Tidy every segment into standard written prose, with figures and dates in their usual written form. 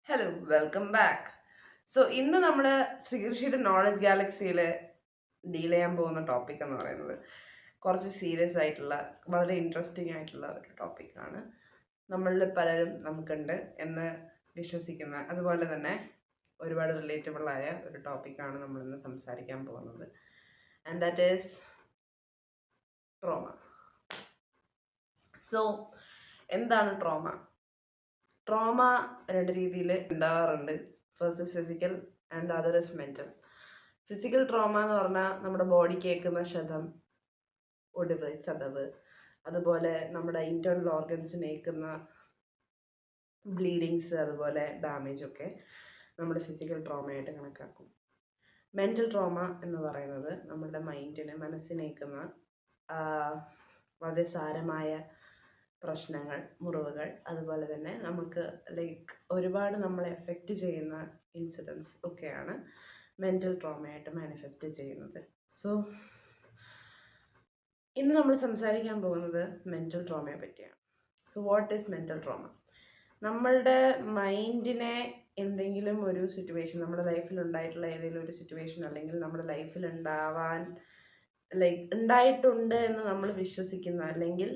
Hello welcome back. ഇന്ന് നമ്മൾ ശ്രീകൃഷിയുടെ knowledge ഗാലക്സിയിൽ deal ചെയ്യാൻ പോകുന്ന ടോപ്പിക് എന്ന് പറയുന്നത് കുറച്ച് സീരിയസ് ആയിട്ടുള്ള വളരെ ഇൻട്രസ്റ്റിംഗ് ആയിട്ടുള്ള ഒരു ടോപ്പിക്കാണ്. നമ്മളിൽ പലരും നമുക്കുണ്ട് എന്ന് വിശ്വസിക്കുന്ന അതുപോലെ തന്നെ ഒരുപാട് റിലേറ്റബിൾ ആയ ഒരു ടോപ്പിക്കാണ് നമ്മളിന്ന് സംസാരിക്കാൻ പോകുന്നത്. And that is trauma. So എന്താണ് ട്രോമ? ട്രോമ രണ്ട് രീതിയിൽ ഉണ്ടാകാറുണ്ട്. First is physical and other is mental. Physical trauma എന്ന് പറഞ്ഞാൽ നമ്മുടെ ബോഡിക്ക് ഏൽക്കുന്ന ക്ഷതം, ഒടിവ്, ചതവ്, അതുപോലെ നമ്മുടെ ഇൻറ്റേർണൽ ഓർഗൻസിന് ഏൽക്കുന്ന ബ്ലീഡിങ്സ്, അതുപോലെ ഡാമേജ് ഒക്കെ നമ്മുടെ ഫിസിക്കൽ ട്രോമയായിട്ട് കണക്കാക്കും. മെൻറ്റൽ ട്രോമ എന്ന് പറയുന്നത് നമ്മുടെ മനസ്സിനേക്കുന്ന വളരെ സാരമായ പ്രശ്നങ്ങൾ, മുറിവുകൾ, അതുപോലെ തന്നെ നമുക്ക് ഒരുപാട് നമ്മളെ എഫക്റ്റ് ചെയ്യുന്ന ഇൻസിഡൻസ് ഒക്കെയാണ് മെൻറ്റൽ ട്രോമയായിട്ട് മാനിഫെസ്റ്റ് ചെയ്യുന്നത്. സോ ഇന്ന് നമ്മൾ സംസാരിക്കാൻ പോകുന്നത് മെൻറ്റൽ ട്രോമയെ പറ്റിയാണ്. So what is mental trauma? നമ്മളുടെ മൈൻഡിനെ എന്തെങ്കിലും ഒരു സിറ്റുവേഷൻ, നമ്മുടെ ലൈഫിൽ ഉണ്ടായിട്ടുള്ള ഏതെങ്കിലും ഒരു സിറ്റുവേഷൻ, അല്ലെങ്കിൽ നമ്മുടെ ലൈഫിൽ ഉണ്ടായിട്ടുണ്ട് എന്ന് നമ്മൾ വിശ്വസിക്കുന്ന, അല്ലെങ്കിൽ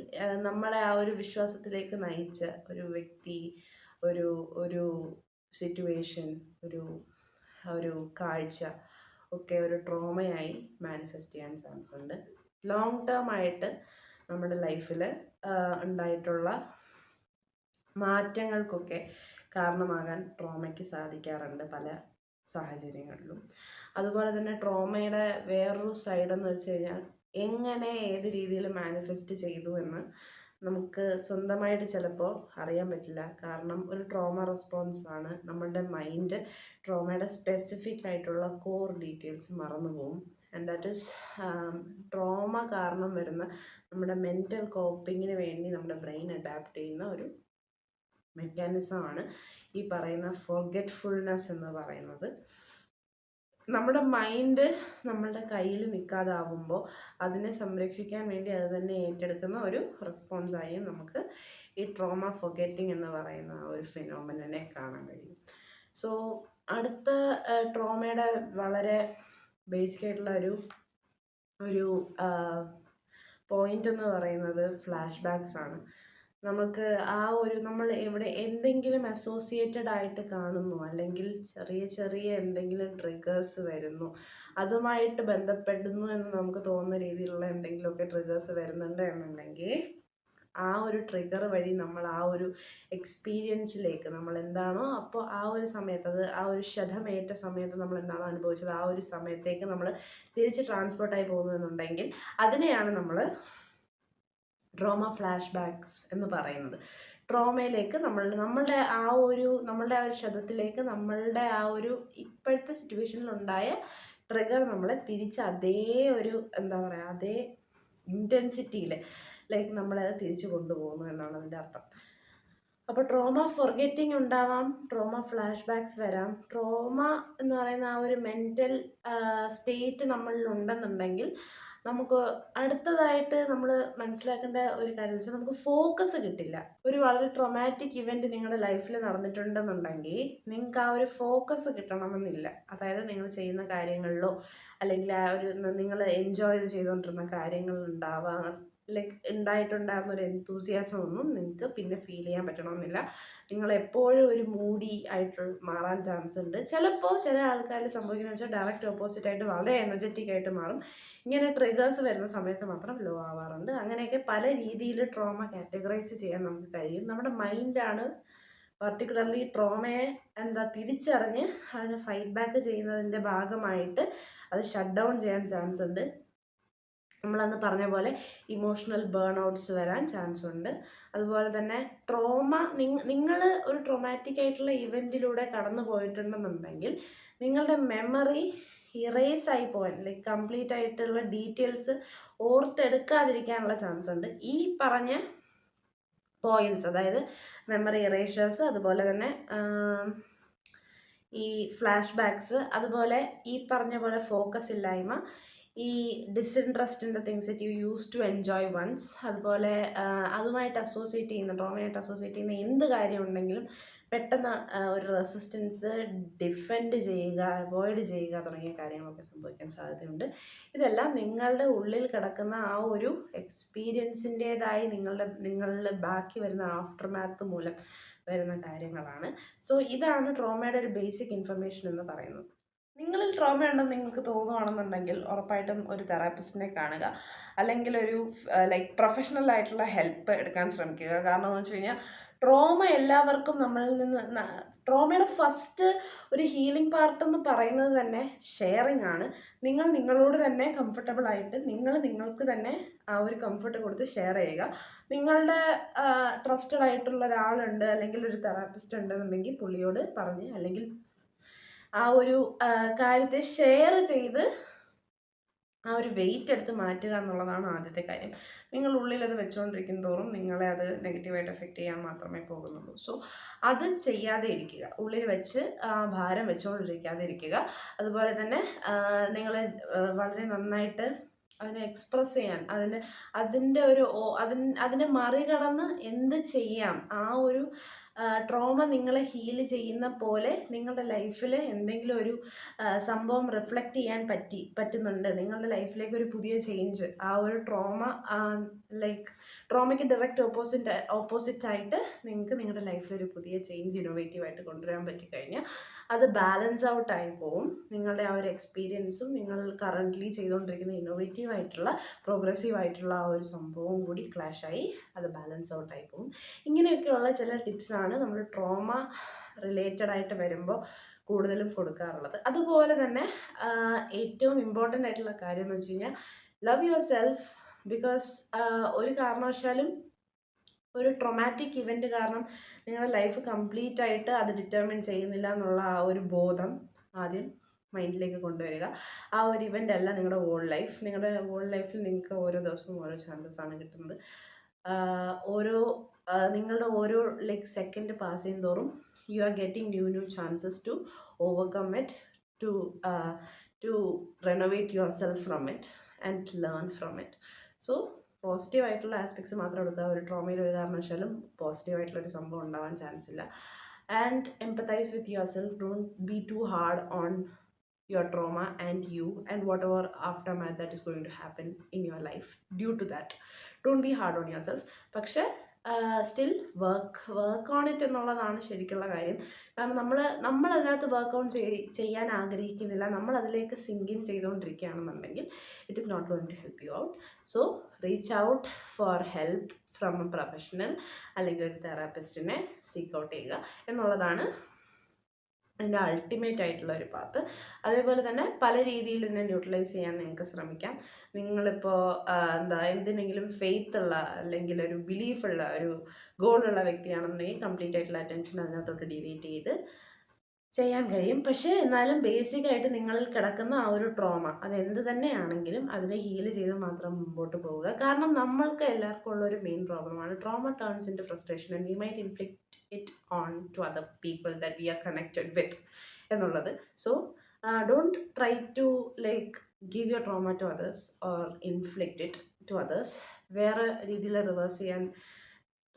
നമ്മളെ ആ ഒരു വിശ്വാസത്തിലേക്ക് നയിച്ച ഒരു വ്യക്തി, ഒരു ഒരു സിറ്റുവേഷൻ, ഒരു ഒരു കാഴ്ച ഒക്കെ ഒരു ട്രോമയായി മാനിഫെസ്റ്റ് ചെയ്യാൻ ചാൻസ് ഉണ്ട്. ലോങ് ടേം ആയിട്ട് നമ്മുടെ ലൈഫിൽ ഉണ്ടായിട്ടുള്ള മാറ്റങ്ങൾക്കൊക്കെ കാരണമാകാൻ ട്രോമയ്ക്ക് സാധിക്കാറുണ്ട് പല സാഹചര്യങ്ങളിലും. അതുപോലെ തന്നെ ട്രോമയുടെ വേറൊരു സൈഡ് എന്ന് വെച്ച് കഴിഞ്ഞാൽ എങ്ങനെ ഏത് രീതിയിൽ മാനിഫെസ്റ്റ് ചെയ്തു എന്ന് നമുക്ക് സ്വന്തമായിട്ട് ചിലപ്പോൾ അറിയാൻ പറ്റില്ല. കാരണം ഒരു ട്രോമ റെസ്പോൺസ് ആണ്. നമ്മളുടെ മൈൻഡ് ട്രോമയുടെ സ്പെസിഫിക് ആയിട്ടുള്ള കോർ ഡീറ്റെയിൽസ് മറന്നു പോകും. ആൻഡ് ദാറ്റ് ഈസ് ട്രോമ കാരണം വരുന്ന നമ്മുടെ മെൻറ്റൽ കോപ്പിങ്ങിന് വേണ്ടി നമ്മുടെ ബ്രെയിൻ അഡാപ്റ്റ് ചെയ്യുന്ന ഒരു മെക്കാനിസമാണ് ഈ പറയുന്ന ഫോർഗെറ്റ്ഫുൾനെസ് എന്ന് പറയുന്നത്. നമ്മുടെ മൈൻഡ് നമ്മളുടെ കയ്യിൽ നിൽക്കാതാവുമ്പോൾ അതിനെ സംരക്ഷിക്കാൻ വേണ്ടി അത് തന്നെ ഏറ്റെടുക്കുന്ന ഒരു റെസ്പോൺസായും നമുക്ക് ഈ ട്രോമ ഫൊഗറ്റിംഗ് എന്ന് പറയുന്ന ഒരു ഫിനോമിനനെ കാണാൻ കഴിയും. സോ അടുത്ത ട്രോമയുടെ വളരെ ബേസിക് ആയിട്ടുള്ള ഒരു പോയിന്റ് എന്ന് പറയുന്നത് ഫ്ലാഷ് ബാക്സ് ആണ്. നമ്മൾ എവിടെ എന്തെങ്കിലും അസോസിയേറ്റഡ് ആയിട്ട് കാണുന്നു, അല്ലെങ്കിൽ ചെറിയ എന്തെങ്കിലും ട്രിഗേഴ്സ് വരുന്നു, അതുമായിട്ട് ബന്ധപ്പെടുന്നു എന്ന് നമുക്ക് തോന്നുന്ന രീതിയിലുള്ള എന്തെങ്കിലുമൊക്കെ ട്രിഗേഴ്സ് വരുന്നുണ്ട് എന്നുണ്ടെങ്കിൽ ആ ഒരു ട്രിഗർ വഴി നമ്മൾ ആ ഒരു എക്സ്പീരിയൻസിലേക്ക് നമ്മൾ എന്താണോ അപ്പോൾ ആ ഒരു സമയത്ത്, അത് ആ ഒരു ക്ഷതമേറ്റ സമയത്ത് നമ്മൾ എന്താണോ അനുഭവിച്ചത് ആ ഒരു സമയത്തേക്ക് നമ്മൾ തിരിച്ച് ട്രാൻസ്പോർട്ടായി പോകുന്നു എന്നുണ്ടെങ്കിൽ അതിനെയാണ് നമ്മൾ ട്രോമ ഫ്ലാഷ് ബാക്സ് എന്ന് പറയുന്നത്. ട്രോമയിലേക്ക് നമ്മളുടെ ആ ഒരു ക്ഷതത്തിലേക്ക്, നമ്മളുടെ ആ ഒരു ഇപ്പോഴത്തെ സിറ്റുവേഷനിലുണ്ടായ ട്രിഗർ നമ്മളെ തിരിച്ച് അതേ ഒരു അതേ ഇൻറ്റൻസിറ്റിയിൽ നമ്മളത് തിരിച്ചു കൊണ്ടുപോകുന്നു എന്നാണ് അതിൻ്റെ അർത്ഥം. അപ്പോൾ ട്രോമ ഫൊർഗെറ്റിംഗ് ഉണ്ടാവാം, ട്രോമ ഫ്ലാഷ് ബാക്സ് വരാം. ട്രോമ എന്ന് പറയുന്ന ആ ഒരു മെൻറ്റൽ സ്റ്റേറ്റ് നമ്മളിൽ ഉണ്ടെന്നുണ്ടെങ്കിൽ നമുക്ക് അടുത്തതായിട്ട് നമ്മൾ മനസ്സിലാക്കേണ്ട ഒരു കാര്യം എന്ന് വെച്ചാൽ നമുക്ക് ഫോക്കസ് കിട്ടില്ല. ഒരു വളരെ ട്രോമാറ്റിക് ഇവൻറ്റ് നിങ്ങളുടെ ലൈഫിൽ നടന്നിട്ടുണ്ടെന്നുണ്ടെങ്കിൽ നിങ്ങൾക്ക് ആ ഒരു ഫോക്കസ് കിട്ടണമെന്നില്ല. അതായത് നിങ്ങൾ ചെയ്യുന്ന കാര്യങ്ങളിലോ, അല്ലെങ്കിൽ ആ ഒരു നിങ്ങൾ എൻജോയ് ചെയ്തുകൊണ്ടിരുന്ന കാര്യങ്ങളുണ്ടാവാം, ഉണ്ടായിട്ടുണ്ടായിരുന്ന ഒരു എൻതൂസിയാസം ഒന്നും നിങ്ങൾക്ക് പിന്നെ ഫീൽ ചെയ്യാൻ പറ്റണമെന്നില്ല. നിങ്ങൾ എപ്പോഴും ഒരു മൂഡി ആയിട്ട് മാറാൻ ചാൻസ് ഉണ്ട്. ചിലപ്പോൾ ചില ആൾക്കാരിൽ സംഭവിക്കുന്നത് വെച്ചാൽ ഡയറക്റ്റ് ഓപ്പോസിറ്റ് ആയിട്ട് വളരെ എനർജറ്റിക് ആയിട്ട് മാറും. ഇങ്ങനെ ട്രിഗേഴ്സ് വരുന്ന സമയത്ത് മാത്രം ലോ ആവാറുണ്ട്. അങ്ങനെയൊക്കെ പല രീതിയിൽ ട്രോമ കാറ്റഗറൈസ് ചെയ്യാൻ നമുക്ക് കഴിയും. നമ്മുടെ മൈൻഡാണ് പർട്ടിക്കുലർലി ട്രോമയെ തിരിച്ചറിഞ്ഞ് അതിനെ ഫൈറ്റ് ബാക്ക് ചെയ്യുന്നതിൻ്റെ ഭാഗമായിട്ട് അത് ഷട്ട് ഡൗൺ ചെയ്യാൻ ചാൻസ് ഉണ്ട്. നമ്മളന്ന് പറഞ്ഞ പോലെ ഇമോഷണൽ ബേൺ ഔട്ട്സ് വരാൻ ചാൻസ് ഉണ്ട്. അതുപോലെ തന്നെ ട്രോമ, നിങ്ങൾ ഒരു ട്രോമാറ്റിക് ആയിട്ടുള്ള ഇവൻറ്റിലൂടെ കടന്നു പോയിട്ടുണ്ടെന്നുണ്ടെങ്കിൽ നിങ്ങളുടെ മെമ്മറി ഇറേസ് ആയി പോകാൻ, കംപ്ലീറ്റ് ആയിട്ടുള്ള ഡീറ്റെയിൽസ് ഓർത്തെടുക്കാതിരിക്കാനുള്ള ചാൻസ് ഉണ്ട്. ഈ പറഞ്ഞ പോയിന്റ്സ്, അതായത് മെമ്മറി ഇറേഷേഴ്സ്, അതുപോലെ തന്നെ ഈ ഫ്ലാഷ് ബാക്സ്, അതുപോലെ ഈ പറഞ്ഞ പോലെ ഫോക്കസ് ഇല്ലായ്മ, ഈ disinterest in the things that you use to enjoy once, അതുപോലെ അതുമായിട്ട് അസോസിയേറ്റ് ചെയ്യുന്ന ട്രോമയായിട്ട് അസോസിയേറ്റ് ചെയ്യുന്ന എന്ത് കാര്യം ഉണ്ടെങ്കിലും പെട്ടെന്ന് ഒരു റെസിസ്റ്റൻസ്, ഡിഫെൻഡ് ചെയ്യുക, അവോയ്ഡ് ചെയ്യുക തുടങ്ങിയ കാര്യങ്ങളൊക്കെ സംഭവിക്കാൻ സാധ്യതയുണ്ട്. ഇതെല്ലാം നിങ്ങളുടെ ഉള്ളിൽ കിടക്കുന്ന ആ ഒരു എക്സ്പീരിയൻസിൻ്റേതായി നിങ്ങളുടെ ബാക്കി വരുന്ന ആഫ്റ്റർ മാത്ത് മൂലം വരുന്ന കാര്യങ്ങളാണ്. സോ ഇതാണ് ട്രോമയുടെ ഒരു ബേസിക് ഇൻഫർമേഷൻ എന്ന് പറയുന്നത്. നിങ്ങളിൽ ട്രോമ ഉണ്ടെന്ന് നിങ്ങൾക്ക് തോന്നുകയാണെന്നുണ്ടെങ്കിൽ ഉറപ്പായിട്ടും ഒരു തെറാപ്പിസ്റ്റിനെ കാണുക, അല്ലെങ്കിൽ ഒരു ലൈക്ക് പ്രൊഫഷണൽ ആയിട്ടുള്ള ഹെൽപ്പ് എടുക്കാൻ ശ്രമിക്കുക. കാരണം എന്ന് വെച്ച് കഴിഞ്ഞാൽ ട്രോമ എല്ലാവർക്കും നമ്മളിൽ നിന്ന് ട്രോമയുടെ ഫസ്റ്റ് ഒരു ഹീലിംഗ് പാർട്ട് എന്ന് പറയുന്നത് തന്നെ ഷെയറിങ് ആണ്. നിങ്ങൾ നിങ്ങളോട് തന്നെ കംഫർട്ടബിൾ ആയിട്ട് നിങ്ങൾക്ക് തന്നെ ആ ഒരു കംഫർട്ട് കൊടുത്ത് ഷെയർ ചെയ്യുക. നിങ്ങളുടെ ട്രസ്റ്റഡ് ആയിട്ടുള്ള ഒരാളുണ്ട് അല്ലെങ്കിൽ ഒരു തെറാപ്പിസ്റ്റ് ഉണ്ടെന്നുണ്ടെങ്കിൽ പുള്ളിയോട് പറഞ്ഞ് അല്ലെങ്കിൽ ആ ഒരു കാര്യത്തെ ഷെയർ ചെയ്ത് ആ ഒരു വെയിറ്റ് എടുത്ത് മാറ്റുക എന്നുള്ളതാണ് ആദ്യത്തെ കാര്യം. നിങ്ങൾ ഉള്ളിൽ അത് വെച്ചുകൊണ്ടിരിക്കും തോറും നിങ്ങളെ അത് നെഗറ്റീവായിട്ട് എഫക്റ്റ് ചെയ്യാൻ മാത്രമേ പോകുന്നുള്ളൂ. സോ അത് ചെയ്യാതെ ഇരിക്കുക, ഉള്ളിൽ വെച്ച് ഭാരം വെച്ചുകൊണ്ടിരിക്കാതെ ഇരിക്കുക. അതുപോലെ തന്നെ നിങ്ങൾ വളരെ നന്നായിട്ട് അതിനെ എക്സ്പ്രസ് ചെയ്യാൻ, അതിനെ മറികടന്ന് എന്ത് ചെയ്യാം, ആ ഒരു ട്രോമ നിങ്ങളെ ഹീൽ ചെയ്യുന്ന പോലെ നിങ്ങളുടെ ലൈഫിൽ എന്തെങ്കിലും ഒരു സംഭവം റിഫ്ലക്റ്റ് ചെയ്യാൻ പറ്റുന്നുണ്ട്, നിങ്ങളുടെ ലൈഫിലേക്ക് ഒരു പുതിയ ചേഞ്ച്, ആ ഒരു ലൈക്ക് ട്രോമയ്ക്ക് ഡയറക്റ്റ് ഓപ്പോസിറ്റ് ആയിട്ട് നിങ്ങൾക്ക് നിങ്ങളുടെ ലൈഫിൽ ഒരു പുതിയ ചേഞ്ച് ഇന്നോവേറ്റീവായിട്ട് കൊണ്ടുവരാൻ പറ്റിക്കഴിഞ്ഞാൽ അത് ബാലൻസ് ഔട്ട് ആയി പോവും. നിങ്ങളുടെ ആ ഒരു എക്സ്പീരിയൻസും നിങ്ങൾ കറൻ്റ്ലി ചെയ്തുകൊണ്ടിരിക്കുന്ന ഇന്നോവേറ്റീവ് ആയിട്ടുള്ള പ്രോഗ്രസീവ് ആയിട്ടുള്ള ആ ഒരു സംഭവവും കൂടി ക്ലാഷായി അത് ബാലൻസ് ഔട്ട് ആയി പോവും. ഇങ്ങനെയൊക്കെയുള്ള ചില ടിപ്സാണ് നമ്മൾ ട്രോമ റിലേറ്റഡ് ആയിട്ട് വരുമ്പോൾ കൂടുതലും കൊടുക്കാറുള്ളത്. അതുപോലെ തന്നെ ഏറ്റവും ഇമ്പോർട്ടൻ്റ് ആയിട്ടുള്ള കാര്യം എന്ന് വെച്ച് കഴിഞ്ഞാൽ ലവ് യുവർ സെൽഫ്. ബിക്കോസ് ഒരു കാരണവശാലും ഒരു ട്രോമാറ്റിക് ഇവൻ്റ് കാരണം നിങ്ങളുടെ ലൈഫ് കംപ്ലീറ്റ് ആയിട്ട് അത് ഡിറ്റർമിൻ ചെയ്യുന്നില്ല എന്നുള്ള ആ ഒരു ബോധം ആദ്യം മൈൻഡിലേക്ക് കൊണ്ടുവരിക. ആ ഒരു ഇവൻ്റ് അല്ല നിങ്ങളുടെ ഹോൾ ലൈഫിൽ നിങ്ങൾക്ക് ഓരോ ദിവസവും ഓരോ ചാൻസസ് ആണ് കിട്ടുന്നത്. നിങ്ങളുടെ ഓരോ ലൈക്ക് സെക്കൻഡ് പാസ് ചെയ്യും തോറും you are getting new chances to overcome it, to renovate yourself from it and learn from it. So positive ആയിട്ടുള്ള ആസ്പെക്ട്സ് മാത്രം എടുക്കുക. ഒരു ട്രോമയിൽ ഒരു കാരണവശാലും പോസിറ്റീവായിട്ടുള്ളൊരു സംഭവം ഉണ്ടാവാൻ ചാൻസ് ഇല്ല. And empathise with yourself. Don't be too hard on your trauma and you and whatever aftermath that is going to happen in your life due to that. Don't be hard on yourself. പക്ഷേ still work on it എന്നുള്ളതാണ് ശരിക്കുള്ള കാര്യം. കാരണം നമ്മൾ അതിനകത്ത് work on ചെയ്യാൻ ആഗ്രഹിക്കുന്നില്ല, നമ്മൾ അതിലേക്ക് സിങ്ക് ഇൻ ചെയ്തുകൊണ്ടിരിക്കുകയാണെന്നുണ്ടെങ്കിൽ it is not going to help you out. So reach out for help from a professional, അല്ലെങ്കിൽ ഒരു തെറാപ്പിസ്റ്റിനെ സീക്ക് ഔട്ട് ചെയ്യുക എന്നുള്ളതാണ് അതിൻ്റെ അൾട്ടിമേറ്റ് ആയിട്ടുള്ള ഒരു പാത്ത്. അതേപോലെ തന്നെ പല രീതിയിൽ ഇതിനെ ന്യൂട്രലൈസ് ചെയ്യാൻ നിങ്ങൾക്ക് ശ്രമിക്കാം. നിങ്ങളിപ്പോൾ എന്തിനെങ്കിലും ഫെയ്ത്ത് ഉള്ള അല്ലെങ്കിൽ ഒരു ബിലീഫുള്ള ഒരു ഗോളുള്ള വ്യക്തിയാണെന്നുണ്ടെങ്കിൽ കംപ്ലീറ്റ് ആയിട്ടുള്ള അറ്റൻഷൻ അതിനകത്തോട്ട് ഡിവൈറ്റ് ചെയ്ത് ചെയ്യാൻ കഴിയും. പക്ഷേ എന്നാലും ബേസിക്കായിട്ട് നിങ്ങളിൽ കിടക്കുന്ന ആ ഒരു ട്രോമ അതെന്ത് തന്നെയാണെങ്കിലും അതിനെ ഹീൽ ചെയ്ത് മാത്രം മുമ്പോട്ട് പോവുക. കാരണം നമ്മൾക്ക് എല്ലാവർക്കും ഉള്ളൊരു മെയിൻ പ്രോബ്ലമാണ് trauma turns in to frustration and we might inflict it on to other people that we are connected with എന്നുള്ളത്. So don't try to like give your trauma to others or inflict it to others. വേറെ രീതിയിൽ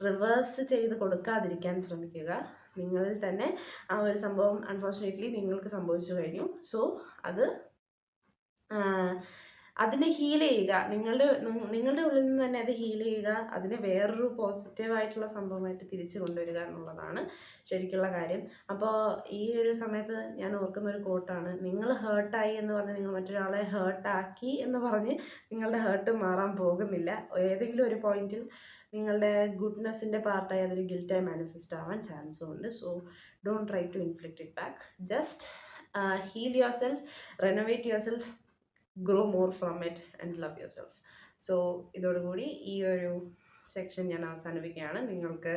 reverse ചെയ്ത് കൊടുക്കാതിരിക്കാൻ ശ്രമിക്കുക. നിങ്ങളിൽ തന്നെ ആ ഒരു സംഭവം അൺഫോർച്ചുനേറ്റ്ലി നിങ്ങൾക്ക് സംഭവിച്ചു കഴിഞ്ഞു. സോ അതിനെ ഹീൽ ചെയ്യുക, നിങ്ങളുടെ ഉള്ളിൽ നിന്ന് തന്നെ അത് ഹീൽ ചെയ്യുക, അതിനെ വേറൊരു പോസിറ്റീവായിട്ടുള്ള സംഭവമായിട്ട് തിരിച്ചു കൊണ്ടുവരിക എന്നുള്ളതാണ് ശരിക്കുള്ള കാര്യം. അപ്പോൾ ഈ ഒരു സമയത്ത് ഞാൻ ഓർക്കുന്ന ഒരു കോട്ടാണ്, നിങ്ങൾ ഹേർട്ടായി എന്ന് പറഞ്ഞ് നിങ്ങൾ മറ്റൊരാളെ ഹേർട്ടാക്കി എന്ന് പറഞ്ഞ് നിങ്ങളുടെ ഹേർട്ട് മാറാൻ പോകുന്നില്ല. ഏതെങ്കിലും ഒരു പോയിന്റിൽ നിങ്ങളുടെ ഗുഡ്നെസ്സിൻ്റെ പാർട്ടായി അതൊരു ഗിൽറ്റായി മാനിഫെസ്റ്റ് ആവാൻ ചാൻസും ഉണ്ട്. So don't try to inflict it back. Just heal yourself, renovate yourself, grow more from it and love yourself. So ഇതോടുകൂടി ഈ ഒരു സെക്ഷൻ ഞാൻ അവസാനിപ്പിക്കുകയാണ്. നിങ്ങൾക്ക്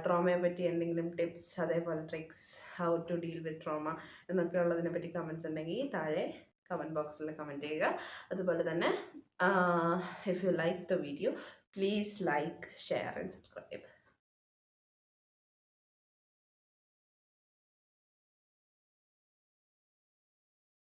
ട്രോമയെ പറ്റി എന്തെങ്കിലും ടിപ്സ്, അതേപോലെ tricks, how to deal with trauma എന്നൊക്കെ ഉള്ളതിനെ പറ്റി കമൻറ്റ്സ് ഉണ്ടെങ്കിൽ താഴെ കമൻറ്റ് ബോക്സിൽ കമൻറ്റ് ചെയ്യുക. അതുപോലെ തന്നെ if you like the video, please like, share and subscribe.